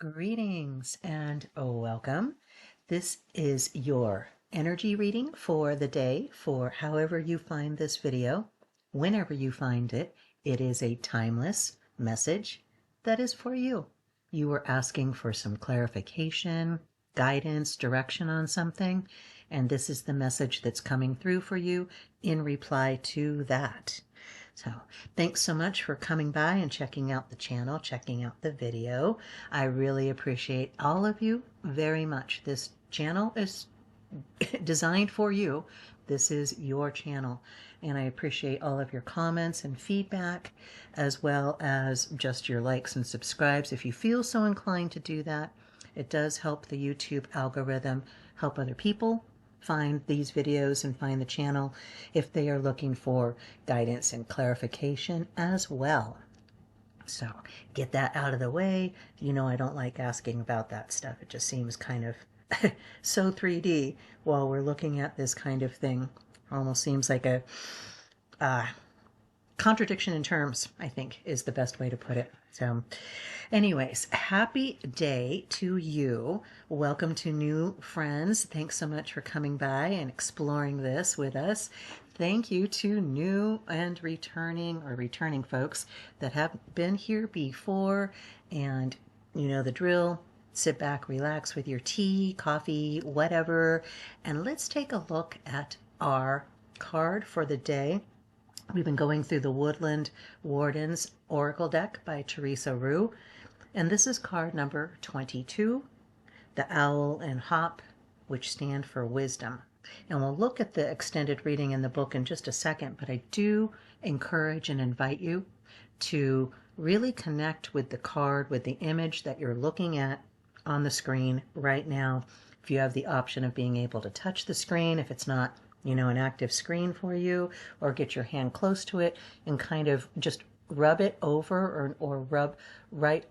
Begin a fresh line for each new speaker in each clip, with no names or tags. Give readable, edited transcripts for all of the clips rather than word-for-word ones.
Greetings and welcome. This is your energy reading for the day for however you find this video. Whenever you find it, it is a timeless message that is for you. You were asking for some clarification, guidance, direction on something, and this is the message that's coming through for you in reply to that. So thanks so much for coming by and checking out the channel, checking out the video. I really appreciate all of you very much. This channel is designed for you. This is your channel. And I appreciate all of your comments and feedback, as well as just your likes and subscribes. If you feel so inclined to do that, it does help the YouTube algorithm, help other people find these videos and find the channel if they are looking for guidance and clarification as well. So get that out of the way. You know I don't like asking about that stuff. It just seems kind of so 3D while we're looking at this kind of thing. Almost seems like a contradiction in terms, I think, is the best way to put it. So anyways, happy day to you. Welcome to new friends. Thanks so much for coming by and exploring this with us. Thank you to new and returning folks that have been here before, and you know the drill. Sit back, relax with your tea, coffee, whatever, and let's take a look at our card for the day. We've been going through the Woodland Wardens Oracle Deck by Jessica Roux, and this is card number 22, the Owl and Hop, which stand for wisdom. And we'll look at the extended reading in the book in just a second, but I do encourage and invite you to really connect with the card, with the image that you're looking at on the screen right now. If you have the option of being able to touch the screen, if it's not an active screen for you, or get your hand close to it and kind of just rub it over or rub right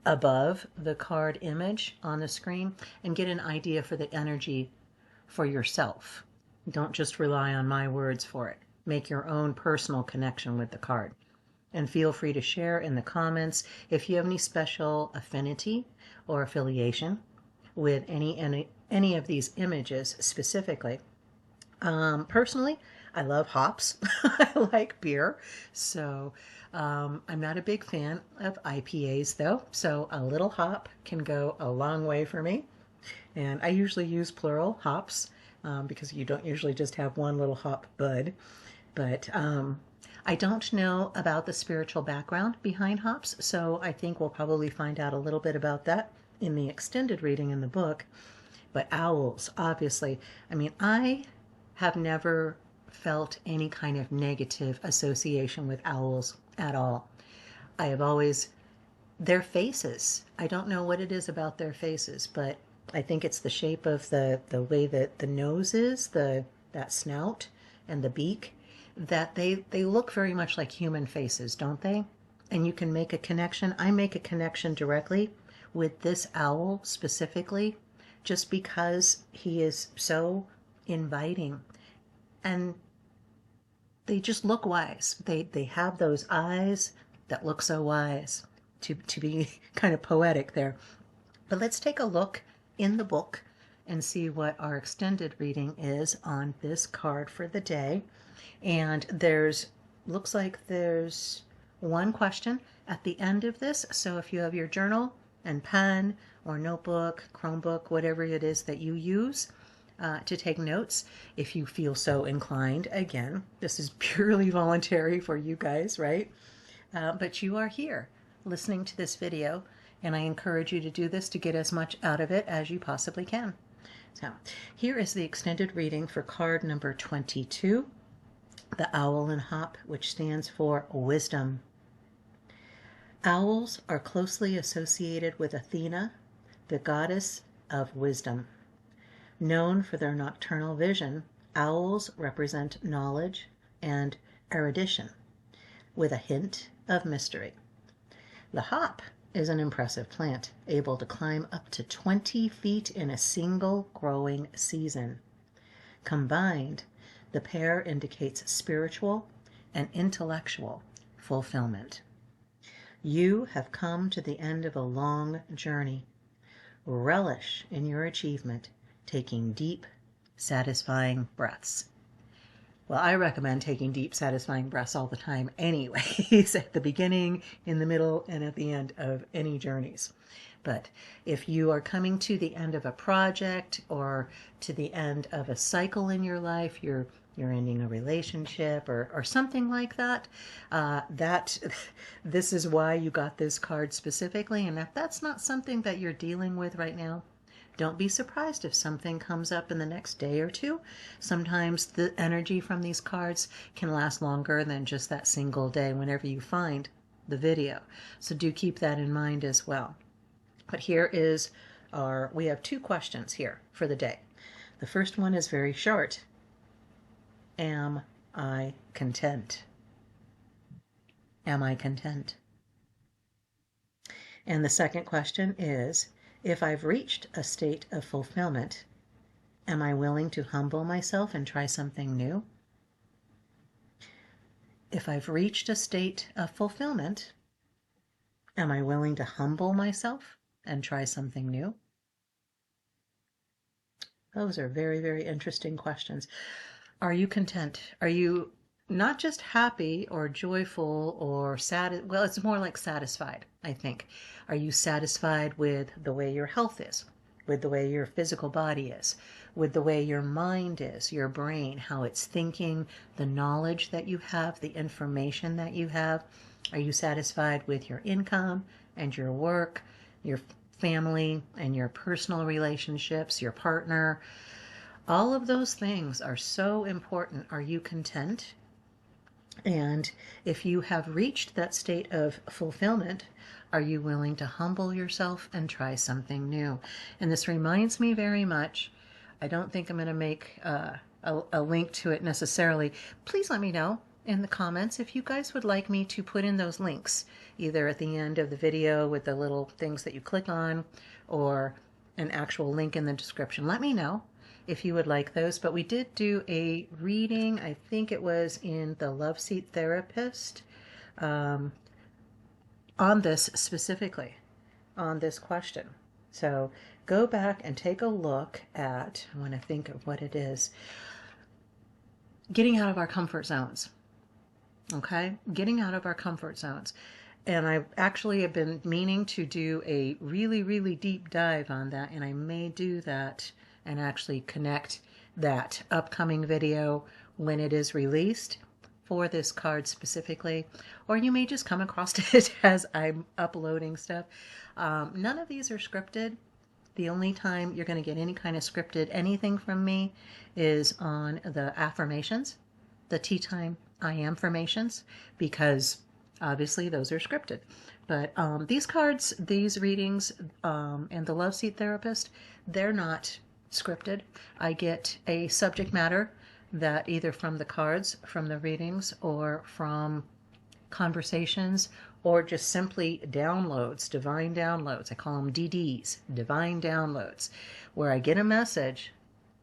above the card image on the screen and get an idea for the energy for yourself. Don't just rely on my words for it. Make your own personal connection with the card. And feel free to share in the comments if you have any special affinity or affiliation with any of these images specifically. Personally, I love hops. I like beer. So I'm not a big fan of IPAs though. So a little hop can go a long way for me. And I usually use plural hops because you don't usually just have one little hop bud. But I don't know about the spiritual background behind hops. So I think we'll probably find out a little bit about that in the extended reading in the book. But owls, obviously. I mean, I have never felt any kind of negative association with owls at all. I have always, their faces, I don't know what it is about their faces, but I think it's the shape of the way that the nose is, that snout and the beak, that they look very much like human faces, don't they? And you can make a connection. I make a connection directly with this owl specifically, just because he is so inviting, and they just look wise. They have those eyes that look so wise, to be kind of poetic there. But let's take a look in the book and see what our extended reading is on this card for the day. And looks like there's one question at the end of this. So if you have your journal and pen or notebook, Chromebook, whatever it is that you use to take notes, if you feel so inclined. Again, this is purely voluntary for you guys, right? But you are here listening to this video, and I encourage you to do this to get as much out of it as you possibly can. So here is the extended reading for card number 22, the Owl and Hop, which stands for wisdom. Owls are closely associated with Athena, the goddess of wisdom. Known for their nocturnal vision, owls represent knowledge and erudition, with a hint of mystery. The hop is an impressive plant, able to climb up to 20 feet in a single growing season. Combined, the pair indicates spiritual and intellectual fulfillment. You have come to the end of a long journey. Relish in your achievement, taking deep, satisfying breaths. Well, I recommend taking deep, satisfying breaths all the time anyways, at the beginning, in the middle, and at the end of any journeys. But if you are coming to the end of a project or to the end of a cycle in your life, you're ending a relationship or something like that, this is why you got this card specifically. And if that's not something that you're dealing with right now, don't be surprised if something comes up in the next day or two. Sometimes the energy from these cards can last longer than just that single day whenever you find the video. So do keep that in mind as well. But here is we have 2 questions here for the day. The first one is very short. Am I content? Am I content? And the second question is, if I've reached a state of fulfillment, am I willing to humble myself and try something new? If I've reached a state of fulfillment, am I willing to humble myself and try something new? Those are very, very interesting questions. Are you content? Are you not just happy or joyful or sad? Well, it's more like satisfied, I think. Are you satisfied with the way your health is, with the way your physical body is, with the way your mind is, your brain, how it's thinking, the knowledge that you have, the information that you have? Are you satisfied with your income and your work, your family and your personal relationships, your partner? All of those things are so important. Are you content? And if you have reached that state of fulfillment, are you willing to humble yourself and try something new? And this reminds me very much, I don't think I'm going to make a link to it necessarily. Please let me know in the comments if you guys would like me to put in those links, either at the end of the video with the little things that you click on, or an actual link in the description. Let me know if you would like those. But we did do a reading, I think it was in the Love Seat Therapist, on this specifically, on this question. So go back and take a look at, I want to think of what it is, getting out of our comfort zones. Okay? Getting out of our comfort zones. And I actually have been meaning to do a really, really deep dive on that, and I may do that and actually connect that upcoming video when it is released for this card specifically, or you may just come across it as I'm uploading stuff. None of these are scripted. The only time you're going to get any kind of scripted anything from me is on the affirmations, the Tea Time I Am formations, because obviously those are scripted. But these cards, these readings, and the Love Seat Therapist, they're not scripted. I get a subject matter that either from the cards, from the readings, or from conversations, or just simply downloads, divine downloads. I call them DDs, divine downloads, where I get a message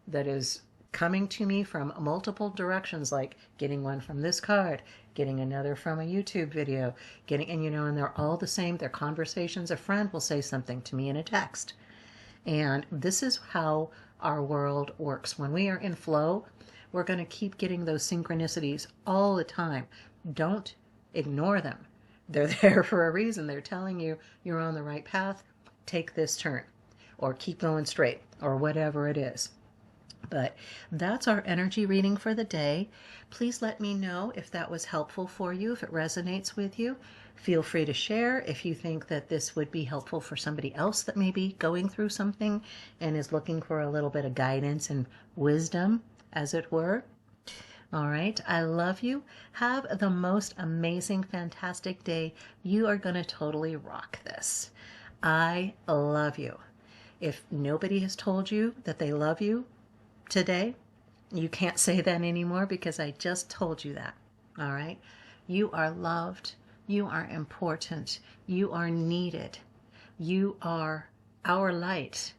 that is coming to me from multiple directions, like getting one from this card, getting another from a YouTube video, and they're all the same. They're conversations. A friend will say something to me in a text. And this is how our world works. When we are in flow, we're going to keep getting those synchronicities all the time. Don't ignore them. They're there for a reason. They're telling you you're on the right path. Take this turn, or keep going straight, or whatever it is. But that's our energy reading for the day. Please let me know if that was helpful for you, if it resonates with you. Feel free to share if you think that this would be helpful for somebody else that may be going through something and is looking for a little bit of guidance and wisdom, as it were. All right, I love you. Have the most amazing, fantastic day. You are going to totally rock this. I love you. If nobody has told you that they love you today, you can't say that anymore, because I just told you that. All right? You are loved. You are important. You are needed. You are our light.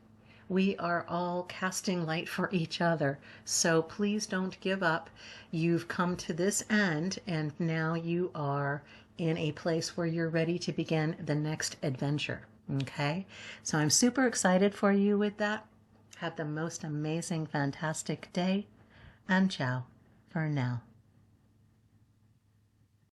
We are all casting light for each other. So please don't give up. You've come to this end, and now you are in a place where you're ready to begin the next adventure. Okay? So I'm super excited for you with that. Have the most amazing, fantastic day, and ciao for now.